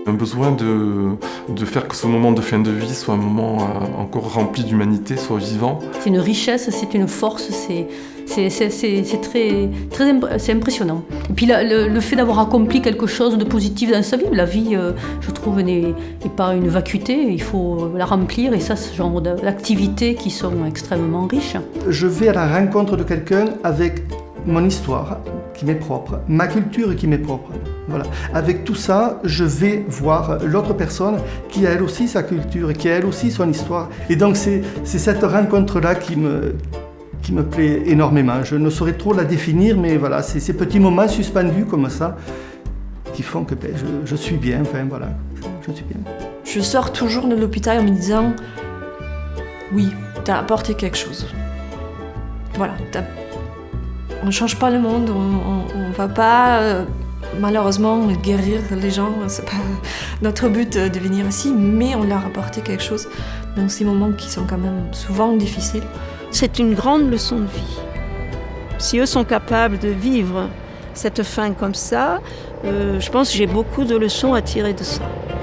Un besoin de faire que ce moment de fin de vie soit un moment encore rempli d'humanité, soit vivant. C'est une richesse, c'est une force, c'est impressionnant. Et puis le fait d'avoir accompli quelque chose de positif dans sa vie, la vie, je trouve, n'est pas une vacuité, il faut la remplir, et ça, ce genre d'activités qui sont extrêmement riches. Je vais à la rencontre de quelqu'un avec mon histoire qui m'est propre, ma culture qui m'est propre. Voilà. Avec tout ça, je vais voir l'autre personne qui a elle aussi sa culture, qui a elle aussi son histoire. Et donc c'est cette rencontre-là qui me plaît énormément. Je ne saurais trop la définir, mais voilà, c'est ces petits moments suspendus comme ça qui font que je suis bien, enfin voilà, je suis bien. Je sors toujours de l'hôpital en me disant oui, t'as apporté quelque chose. Voilà, on ne change pas le monde, on ne va pas malheureusement guérir les gens, c'est pas notre but de venir ici, mais on leur a apporté quelque chose dans ces moments qui sont quand même souvent difficiles. C'est une grande leçon de vie. Si eux sont capables de vivre cette fin comme ça, je pense que j'ai beaucoup de leçons à tirer de ça.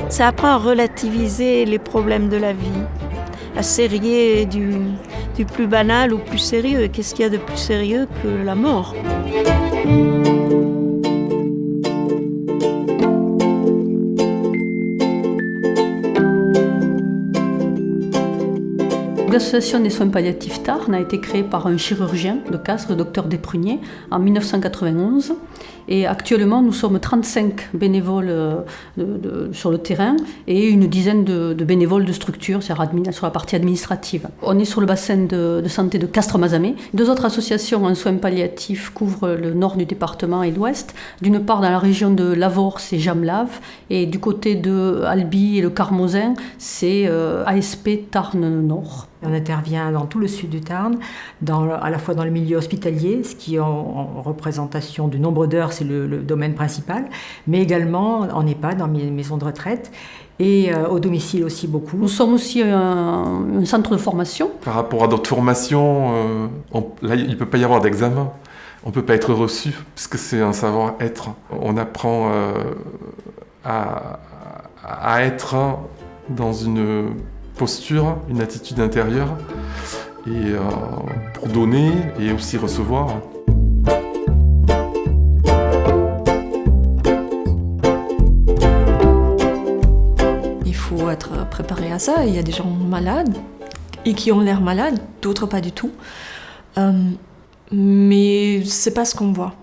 Ça apprend à relativiser les problèmes de la vie, à s'érier du plus banal au plus sérieux. Et qu'est-ce qu'il y a de plus sérieux que la mort ? L'association des soins palliatifs Tarn a été créée par un chirurgien de Castres, le docteur Desprunier, en 1991. Et actuellement, nous sommes 35 bénévoles sur le terrain et une dizaine de bénévoles de structure sur la partie administrative. On est sur le bassin de santé de Castres-Mazamet. 2 autres associations en soins palliatifs couvrent le nord du département et l'ouest. D'une part, dans la région de Lavore, c'est Jamlave. Et du côté de Albi et le Carmosin, c'est ASP Tarn Nord. On intervient dans tout le sud du Tarn, à la fois dans le milieu hospitalier, ce qui en représentation du nombre d'heures, c'est le domaine principal, mais également en EHPAD, dans les maisons de retraite, et au domicile aussi beaucoup. Nous sommes aussi un centre de formation. Par rapport à d'autres formations, là, il ne peut pas y avoir d'examen. On ne peut pas être reçu, puisque c'est un savoir-être. On apprend à être dans une posture, une attitude intérieure, et pour donner et aussi recevoir. Il faut être préparé à ça. Il y a des gens malades et qui ont l'air malades, d'autres pas du tout. Mais c'est pas ce qu'on voit.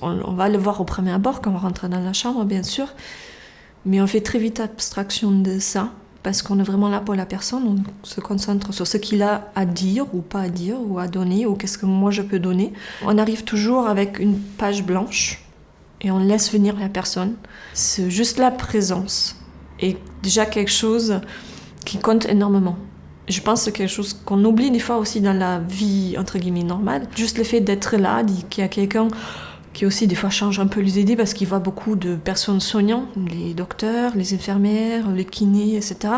On va le voir au premier abord quand on rentre dans la chambre, bien sûr, mais on fait très vite abstraction de ça. Parce qu'on est vraiment là pour la personne, on se concentre sur ce qu'il a à dire ou pas à dire, ou à donner, ou qu'est-ce que moi je peux donner. On arrive toujours avec une page blanche et on laisse venir la personne. C'est juste la présence et déjà quelque chose qui compte énormément. Je pense que c'est quelque chose qu'on oublie des fois aussi dans la vie entre guillemets normale. Juste le fait d'être là, qu'il y a quelqu'un qui aussi des fois change un peu les idées parce qu'il voit beaucoup de personnes soignantes, les docteurs, les infirmières, les kinés, etc.,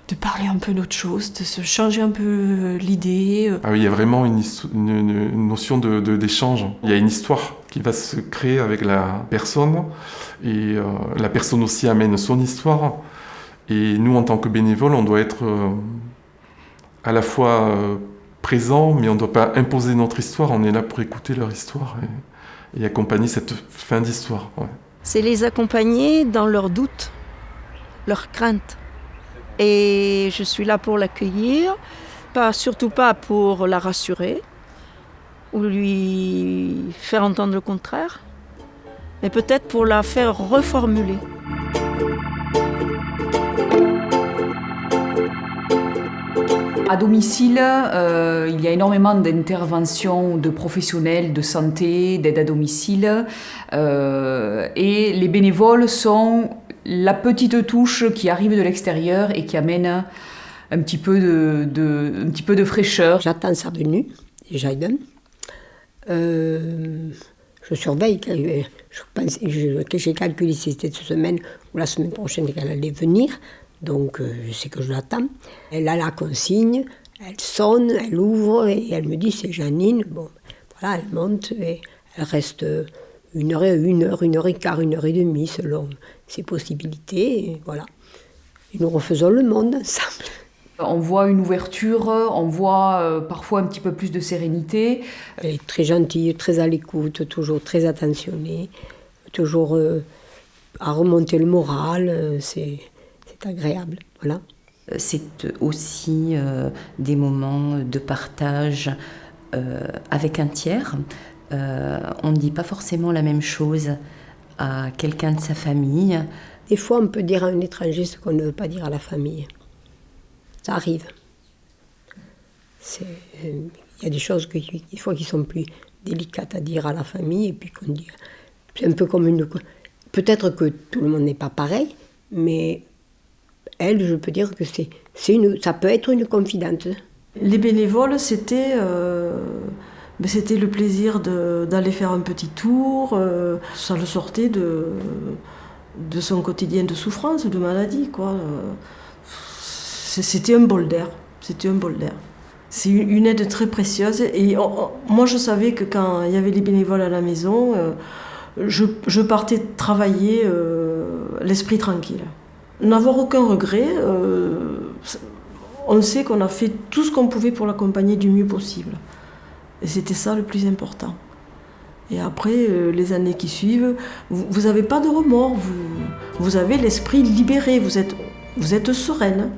de parler un peu d'autre chose, de se changer un peu l'idée. Ah oui, il y a vraiment une notion d'échange. Il y a une histoire qui va se créer avec la personne et la personne aussi amène son histoire. Et nous, en tant que bénévoles, on doit être à la fois présent, mais on ne doit pas imposer notre histoire, on est là pour écouter leur histoire. Et accompagner cette fin d'histoire. Ouais. C'est les accompagner dans leurs doutes, leurs craintes. Et je suis là pour l'accueillir, surtout pas pour la rassurer ou lui faire entendre le contraire, mais peut-être pour la faire reformuler. À domicile, il y a énormément d'interventions de professionnels de santé, d'aide à domicile, et les bénévoles sont la petite touche qui arrive de l'extérieur et qui amène un petit peu de fraîcheur. J'attends sa venue, Jaiden. Je surveille, j'ai calculé si c'était cette semaine ou la semaine prochaine qu'elle allait venir. Donc, je sais que je l'attends. Elle a la consigne, elle sonne, elle ouvre et elle me dit « c'est Janine ». Bon, voilà, elle monte et elle reste 1 heure, 1 heure et quart, 1 heure et demie, selon ses possibilités. Et voilà. Et nous refaisons le monde ensemble. On voit une ouverture, on voit parfois un petit peu plus de sérénité. Elle est très gentille, très à l'écoute, toujours très attentionnée, toujours à remonter le moral, c'est agréable. Voilà. C'est aussi des moments de partage avec un tiers. On ne dit pas forcément la même chose à quelqu'un de sa famille. Des fois, on peut dire à un étranger ce qu'on ne veut pas dire à la famille. Ça arrive. Il y a des choses des fois qui sont plus délicates à dire à la famille et puis qu'on dit. C'est un peu comme une. Peut-être que tout le monde n'est pas pareil, mais elle, je peux dire que ça peut être une confidente. Les bénévoles, c'était le plaisir d'aller faire un petit tour. Ça le sortait de son quotidien de souffrance, de maladie, quoi. C'était un bol d'air. C'est une aide très précieuse. Et moi, je savais que quand il y avait les bénévoles à la maison, je partais travailler l'esprit tranquille. N'avoir aucun regret. On sait qu'on a fait tout ce qu'on pouvait pour l'accompagner du mieux possible. Et c'était ça le plus important. Et après, les années qui suivent, vous n'avez pas de remords. Vous avez l'esprit libéré. Vous êtes sereine.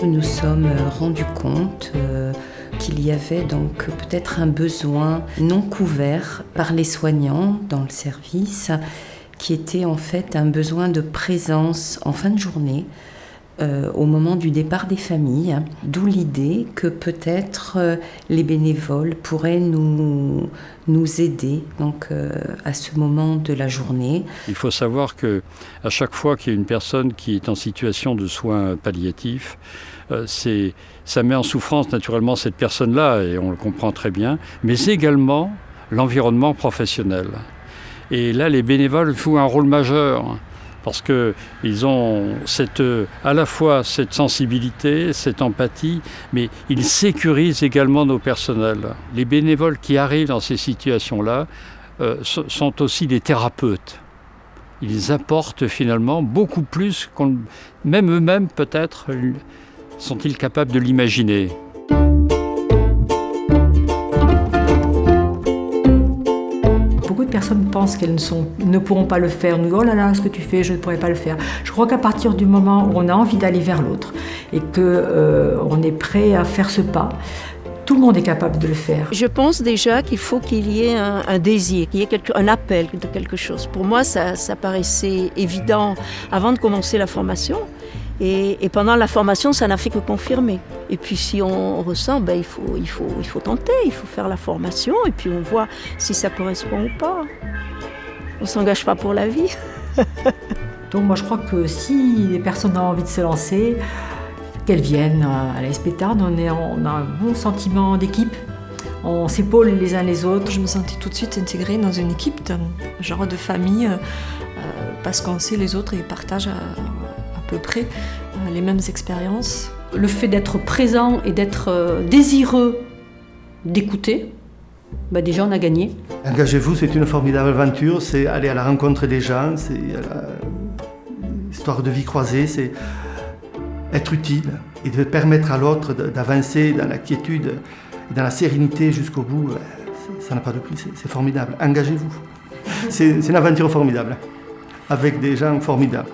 Nous nous sommes rendus compte qu'il y avait donc peut-être un besoin non couvert par les soignants dans le service, qui était en fait un besoin de présence en fin de journée, au moment du départ des familles, d'où l'idée que peut-être les bénévoles pourraient nous aider donc, à ce moment de la journée. Il faut savoir qu'à chaque fois qu'il y a une personne qui est en situation de soins palliatifs, ça met en souffrance naturellement cette personne-là, et on le comprend très bien, mais également l'environnement professionnel. Et là, les bénévoles jouent un rôle majeur, parce qu'ils ont à la fois cette sensibilité, cette empathie, mais ils sécurisent également nos personnels. Les bénévoles qui arrivent dans ces situations-là sont aussi des thérapeutes. Ils apportent finalement beaucoup plus, même eux-mêmes peut-être, sont-ils capables de l'imaginer. Beaucoup de personnes pensent qu'elles ne pourront pas le faire. Nous disent « Oh là là, ce que tu fais, je ne pourrais pas le faire ». Je crois qu'à partir du moment où on a envie d'aller vers l'autre et qu'on est prêt à faire ce pas, tout le monde est capable de le faire. Je pense déjà qu'il faut qu'il y ait un désir, qu'il y ait un appel de quelque chose. Pour moi, ça paraissait évident avant de commencer la formation. Et pendant la formation, ça n'a fait que confirmer. Et puis si on ressent, il faut tenter, il faut faire la formation et puis on voit si ça correspond ou pas. On ne s'engage pas pour la vie. Donc moi je crois que si les personnes ont envie de se lancer, qu'elles viennent à la SP Tarn, on a un bon sentiment d'équipe. On s'épaule les uns les autres. Je me sentais tout de suite intégrée dans une équipe, un genre de famille, parce qu'on sait les autres et partagent à peu près les mêmes expériences. Le fait d'être présent et d'être désireux d'écouter, déjà on a gagné. Engagez-vous, c'est une formidable aventure, c'est aller à la rencontre des gens, c'est histoire de vie croisée, c'est être utile et de permettre à l'autre d'avancer dans la quiétude et dans la sérénité jusqu'au bout. Ça n'a pas de prix, c'est formidable. Engagez-vous. C'est une aventure formidable, avec des gens formidables.